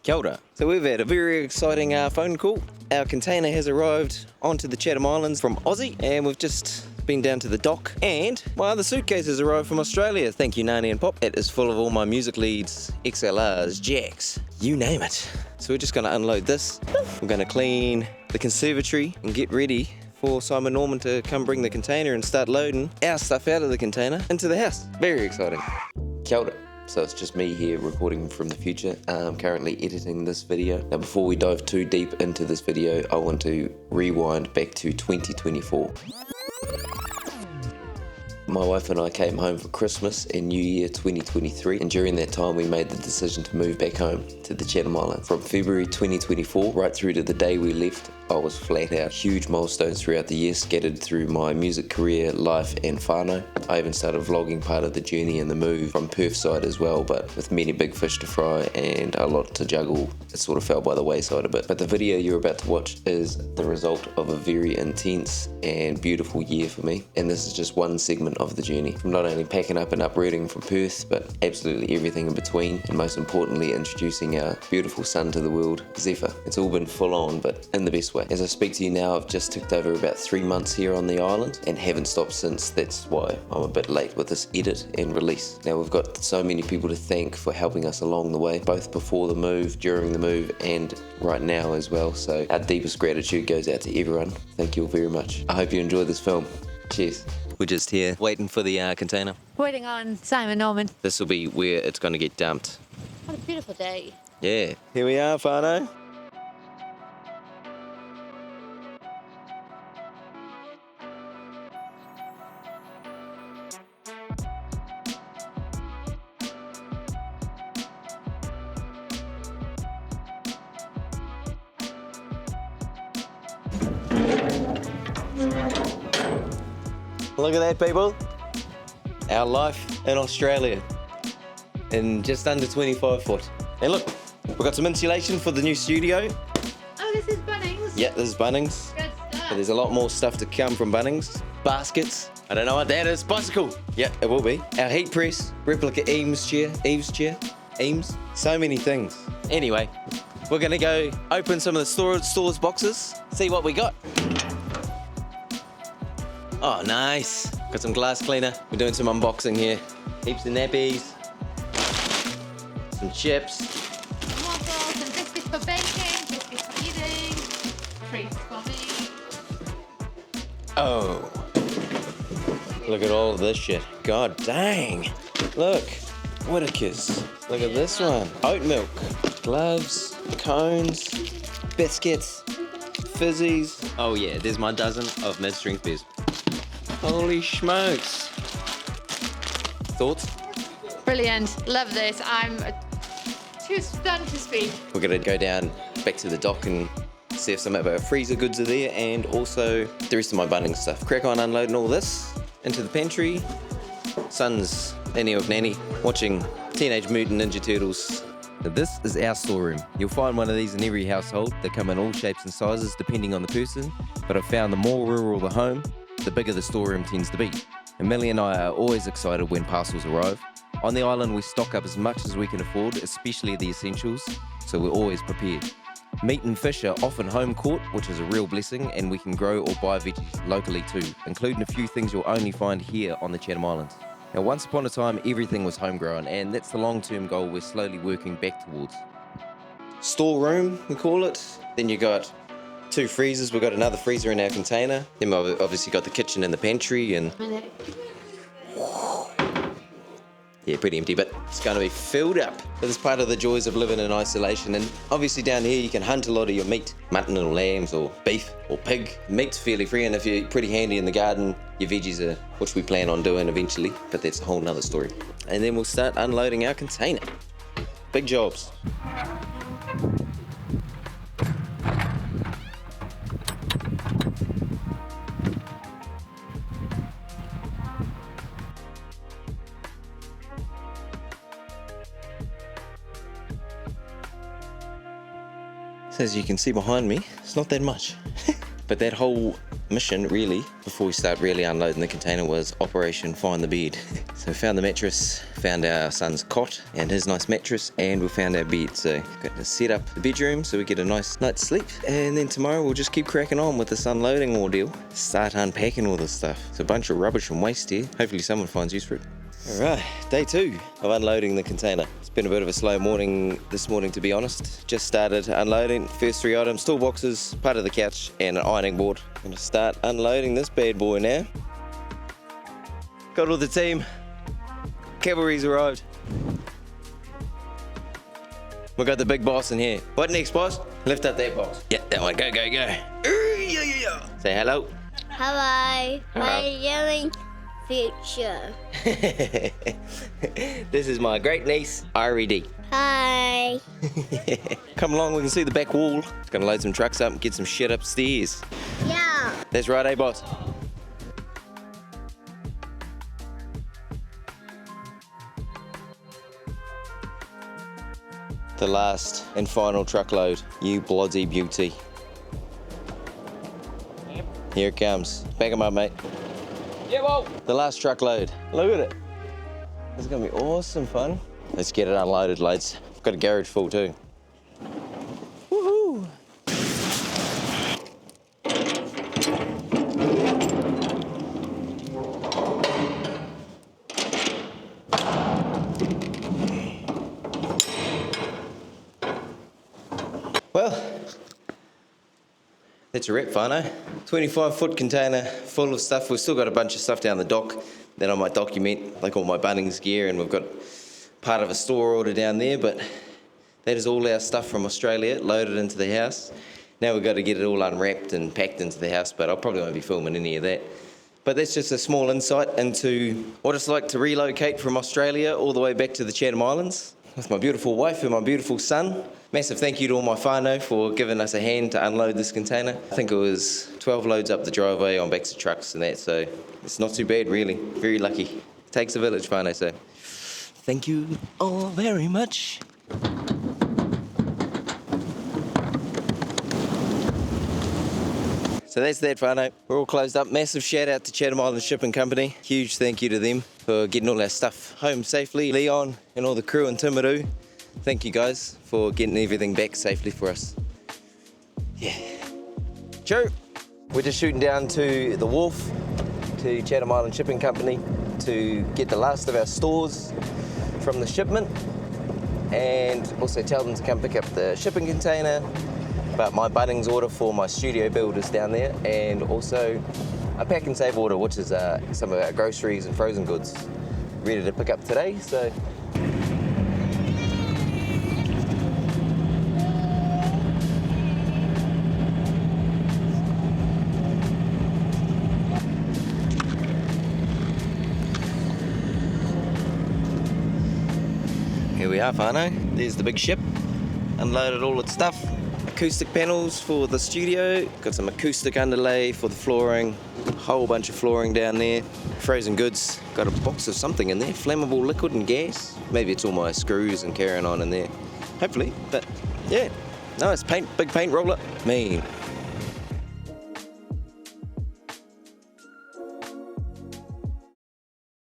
Kia ora. So we've had a very exciting phone call. Our container has arrived onto the Chatham Islands from Aussie, and we've just been down to the dock, and my other suitcase has arrived from Australia. Thank you, Nani and Pop. It is full of all my music leads, XLRs, jacks, you name it. So we're just going to unload this. We're going to clean the conservatory and get ready for Simon Norman to come bring the container and start loading our stuff out of the container into the house. Very exciting. Kia ora. So it's just me here recording from the future. I'm currently editing this video. Now before we dive too deep into this video, I want to rewind back to 2024. My wife and I came home for Christmas and New Year 2023, and during that time we made the decision to move back home to the Chatham Islands. From February 2024 right through to the day we left, I was flat out. Huge milestones throughout the year scattered through my music career, life and whānau. I even started vlogging part of the journey and the move from Perth side as well, but with many big fish to fry and a lot to juggle, it sort of fell by the wayside a bit. But the video you're about to watch is the result of a very intense and beautiful year for me, and this is just one segment of the journey, from not only packing up and uprooting from Perth, but absolutely everything in between, and most importantly introducing our beautiful son to the world, Zephyr. It's all been full on, but in the best way. As I speak to you now, I've just ticked over about 3 months here on the island and haven't stopped since. That's why I'm a bit late with this edit and release. Now we've got so many people to thank for helping us along the way, both before the move, during the move and right now as well, so our deepest gratitude goes out to everyone. Thank you all very much. I hope you enjoy this film. Cheers. We're just here waiting for the container. Waiting on Simon Norman. This will be where it's going to get dumped. What a beautiful day. Yeah. Here we are, whānau. Look at that, people. Our life in Australia in just under 25 foot. And look, we've got some insulation for the new studio. Oh, this is Bunnings? Yeah, this is Bunnings. Good stuff. But there's a lot more stuff to come from Bunnings. Baskets. I don't know what that is. Bicycle. Yeah, it will be. Our heat press, replica Eames chair. Eames. So many things. Anyway, we're going to go open some of the storage boxes, see what we got. Oh, nice. Got some glass cleaner. We're doing some unboxing here. Heaps of nappies. Some chips. Waffles and biscuits for baking, biscuits for eating, treats for me. Oh. Look at all of this shit. God dang. Look. Whitakers. Look at this one. Oat milk. Gloves. Cones. Biscuits. Fizzies. Oh yeah, there's my dozen of mid-strength beers. Holy smokes. Thoughts? Brilliant. Love this. I'm too stunned to speak. We're going to go down back to the dock and see if some of our freezer goods are there, and also the rest of my Bunnings stuff. Crack on unloading all this into the pantry. Son's in here with Nanny watching Teenage Mutant Ninja Turtles. Now this is our storeroom. You'll find one of these in every household. They come in all shapes and sizes depending on the person, but I've found the more rural the home, the bigger the storeroom tends to be. And Millie and I are always excited when parcels arrive. On the island we stock up as much as we can afford, especially the essentials, so we're always prepared. Meat and fish are often home caught, which is a real blessing, and we can grow or buy veggies locally too, including a few things you'll only find here on the Chatham Islands. Now once upon a time everything was homegrown, and that's the long-term goal we're slowly working back towards. Storeroom, we call it. Then you got 2 freezers. We've got another freezer in our container. Then we've obviously got the kitchen and the pantry, and yeah, pretty empty, but it's going to be filled up. This is part of the joys of living in isolation. And obviously down here you can hunt a lot of your meat, mutton or lambs or beef or pig. Meat's fairly free, and if you're pretty handy in the garden, your veggies are, which we plan on doing eventually, but that's a whole nother story. And then we'll start unloading our container. Big jobs. As you can see behind me, it's not that much. But that whole mission really, before we start really unloading the container, was Operation Find the Bed. So we found the mattress, found our son's cot and his nice mattress, and we found our bed. So got to set up the bedroom so we get a nice night's sleep, and then tomorrow we'll just keep cracking on with this unloading ordeal. Start unpacking all this stuff. It's a bunch of rubbish and waste here. Hopefully someone finds use for it. Alright, day 2 of unloading the container. It's been a bit of a slow morning this morning, to be honest. Just started unloading. First 3 items, toolboxes, part of the couch and an ironing board. I'm going to start unloading this bad boy now. Got all the team. Cavalry's arrived. We got the big boss in here. What next, boss? Lift up that box. Yeah, that one. Go, go, go. Say hello. Hello. What are you doing? Future. This is my great niece, RED. Hi. Come along, we can see the back wall. Just gonna load some trucks up and get some shit upstairs. Yeah. That's right, eh, boss? The last and final truckload. You bloody beauty. Yep. Here it comes. Back 'em up, mate. Yeah, well. The last truckload. Look at it. This is gonna be awesome fun. Let's get it unloaded, lads. I've got a garage full too. Woohoo! Well, that's a wrap, whānau. 25-foot container full of stuff. We've still got a bunch of stuff down the dock that I might document, like all my Bunnings gear, and we've got part of a store order down there, but that is all our stuff from Australia loaded into the house. Now we've got to get it all unwrapped and packed into the house, but I probably won't be filming any of that. But that's just a small insight into what it's like to relocate from Australia all the way back to the Chatham Islands with my beautiful wife and my beautiful son. Massive thank you to all my whānau for giving us a hand to unload this container. I think it was 12 loads up the driveway on backs of trucks and that, so it's not too bad really. Very lucky. It takes a village, whānau, so thank you all very much. So that's that, whānau. We're all closed up. Massive shout out to Chatham Islands Shipping Company. Huge thank you to them for getting all our stuff home safely. Leon and all the crew in Timaru. Thank you guys for getting everything back safely for us. Yeah. True. We're just shooting down to the wharf, to Chatham Island Shipping Company, to get the last of our stores from the shipment, and also tell them to come pick up the shipping container, about my Bunnings order for my studio builders down there, and also a pack and save order, which is some of our groceries and frozen goods ready to pick up today. So here we are, whānau. There's the big ship. Unloaded all its stuff. Acoustic panels for the studio. Got some acoustic underlay for the flooring. A whole bunch of flooring down there. Frozen goods. Got a box of something in there. Flammable liquid and gas. Maybe it's all my screws and carrying on in there. Hopefully, but yeah. Nice paint, big paint roller. Mean.